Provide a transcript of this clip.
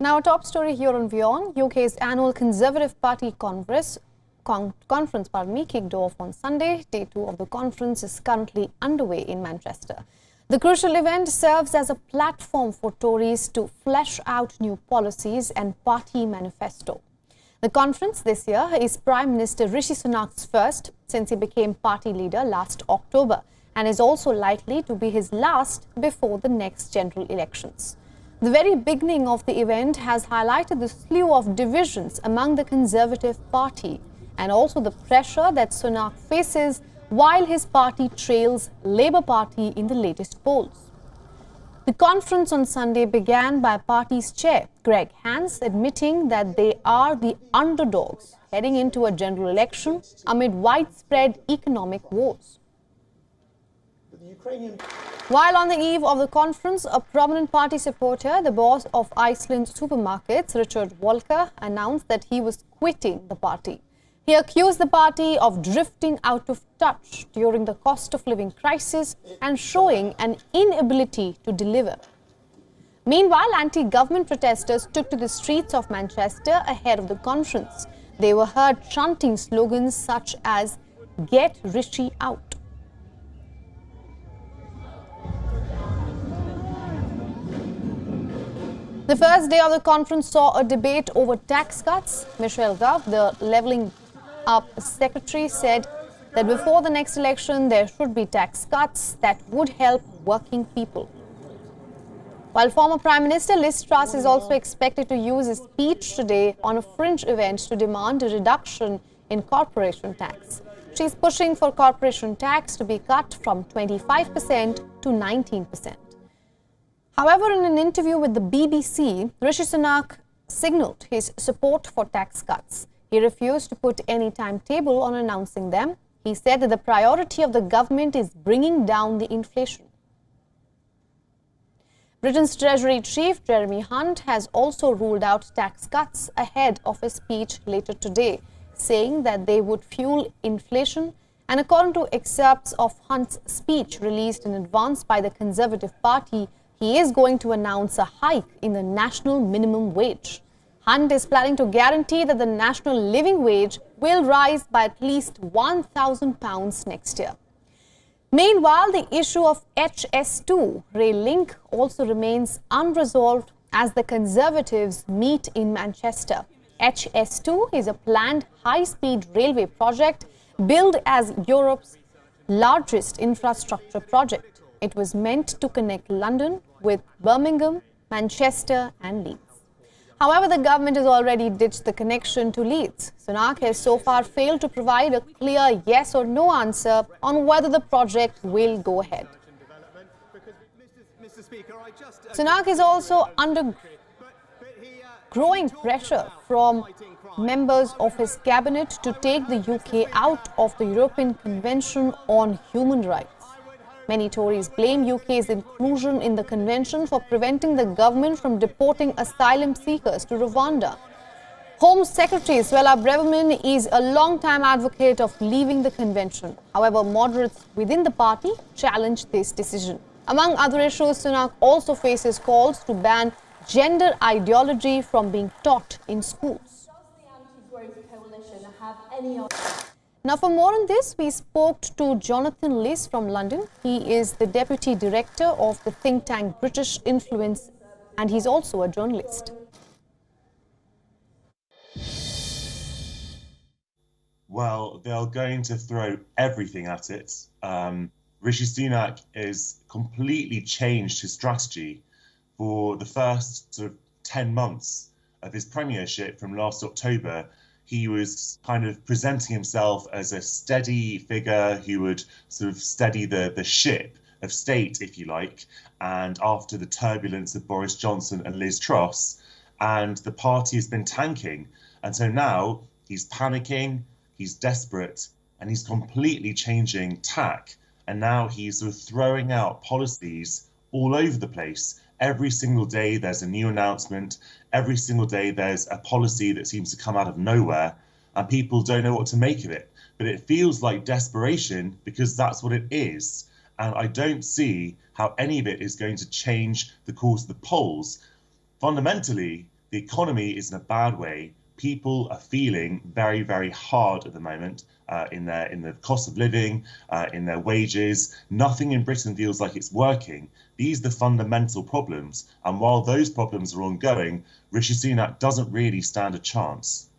Now, a top story here on WION. UK's annual Conservative Party conference kicked off on Sunday. Day 2 of the conference is currently underway in Manchester. The crucial event serves as a platform for Tories to flesh out new policies and party manifesto. The conference this year is Prime Minister Rishi Sunak's first since he became party leader last October, and is also likely to be his last before the next general elections. The very beginning of the event has highlighted the slew of divisions among the Conservative Party and also the pressure that Sunak faces while his party trails Labour Party in the latest polls. The conference on Sunday began by party's chair, Greg Hans, admitting that they are the underdogs heading into a general election amid widespread economic woes. While on the eve of the conference, a prominent party supporter, the boss of Iceland supermarkets, Richard Walker, announced that he was quitting the party. He accused the party of drifting out of touch during the cost of living crisis and showing an inability to deliver. Meanwhile, anti-government protesters took to the streets of Manchester ahead of the conference. They were heard chanting slogans such as "Get Rishi Out." The first day of the conference saw a debate over tax cuts. Michelle Gove, the Levelling Up secretary, said that before the next election there should be tax cuts that would help working people. While former Prime Minister Liz Truss is also expected to use his speech today on a fringe event to demand a reduction in corporation tax. She is pushing for corporation tax to be cut from 25% to 19%. However, in an interview with the BBC, Rishi Sunak signalled his support for tax cuts. He refused to put any timetable on announcing them. He said that the priority of the government is bringing down the inflation. Britain's Treasury Chief Jeremy Hunt has also ruled out tax cuts ahead of his speech later today, saying that they would fuel inflation. And according to excerpts of Hunt's speech released in advance by the Conservative Party, he is going to announce a hike in the national minimum wage. Hunt is planning to guarantee that the national living wage will rise by at least £1,000 next year. Meanwhile, the issue of HS2 rail link also remains unresolved as the Conservatives meet in Manchester. HS2 is a planned high-speed railway project billed as Europe's largest infrastructure project. It was meant to connect London with Birmingham, Manchester and Leeds. However, the government has already ditched the connection to Leeds. Sunak has so far failed to provide a clear yes or no answer on whether the project will go ahead. Sunak is also under growing pressure from members of his cabinet to take the UK out of the European Convention on Human Rights. Many Tories blame UK's inclusion in the convention for preventing the government from deporting asylum seekers to Rwanda. Home Secretary Suella Braverman is a long-time advocate of leaving the convention. However, moderates within the party challenge this decision. Among other issues, Sunak also faces calls to ban gender ideology from being taught in schools. Does the anti-growth coalition have any... Now, for more on this, we spoke to Jonathan Liss from London. He is the Deputy Director of the think tank British Influence, and he's also a journalist. Well, they're going to throw everything at it. Rishi Sunak has completely changed his strategy for the first sort of 10 months of his premiership from last October. He was kind of presenting himself as a steady figure who would sort of steady the ship of state, if you like, and after the turbulence of Boris Johnson and Liz Truss, and the party has been tanking. And so now he's panicking, he's desperate, and he's completely changing tack. And now he's sort of throwing out policies all over the place. Every single day there's a new announcement. Every single day there's a policy that seems to come out of nowhere and people don't know what to make of it. But it feels like desperation because that's what it is. And I don't see how any of it is going to change the course of the polls. Fundamentally, The economy is in a bad way. People are feeling very, very hard at the moment in the cost of living, in their wages. Nothing in Britain feels like it's working. These are the fundamental problems. And while those problems are ongoing, Rishi Sunak doesn't really stand a chance.